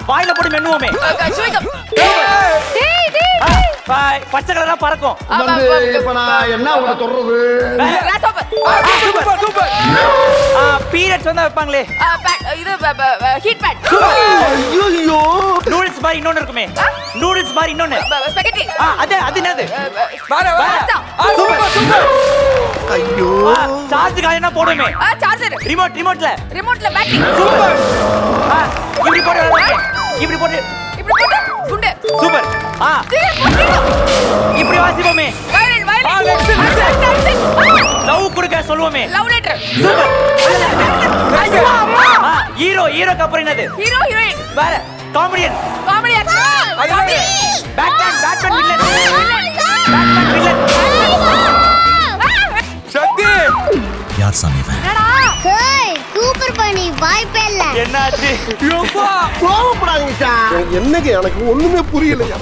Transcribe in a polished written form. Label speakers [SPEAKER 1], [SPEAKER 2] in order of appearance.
[SPEAKER 1] வாயில போட்டு மென்னுவோமே. பச்சை கலரா பறக்கும்.
[SPEAKER 2] இப்ப நான் என்ன உங்களை சொல்றது?
[SPEAKER 1] பீரியட்ஸ் வந்தா வைப்பாங்களே.
[SPEAKER 3] இது ஹீட் பேட்.
[SPEAKER 2] ஐயோ
[SPEAKER 1] நூடுல்ஸ் மாதிரி இன்னொன்னு இருக்குமே. நூடுல்ஸ் மாதிரி இன்னொன்னு.
[SPEAKER 3] ஸ்பெகட்டி.
[SPEAKER 1] அது என்னது?
[SPEAKER 2] ஐயோ
[SPEAKER 1] சார்ஜ் காயினா போடுமே.
[SPEAKER 3] சார்ஜர்.
[SPEAKER 1] ரிமோட்ல
[SPEAKER 3] பேட்டரி.
[SPEAKER 1] சூப்பர். இப்படி போடு. இப்படி போட்டு
[SPEAKER 3] குண்டு.
[SPEAKER 1] சூப்பர். இப்படி வாசிப்போமே.
[SPEAKER 3] வயலின்.
[SPEAKER 1] லவ் கொடுக்க சொல்லுவோமே.
[SPEAKER 3] Love letter.
[SPEAKER 1] சூப்பர். ஹீரோக்கு அப்புறம் என்னது?
[SPEAKER 3] Hero heroine.
[SPEAKER 1] வேற காமெடியன். Batman villain.
[SPEAKER 4] சக்தி
[SPEAKER 5] யார் சாமி இவன்?
[SPEAKER 6] சூப்பர் பண்ணி வாய்ப்பே இல்ல.
[SPEAKER 1] என்னாச்சு?
[SPEAKER 2] கோவப்படாதீங்க சார்.
[SPEAKER 4] என்னங்க எனக்கு ஒண்ணுமே புரியலையா?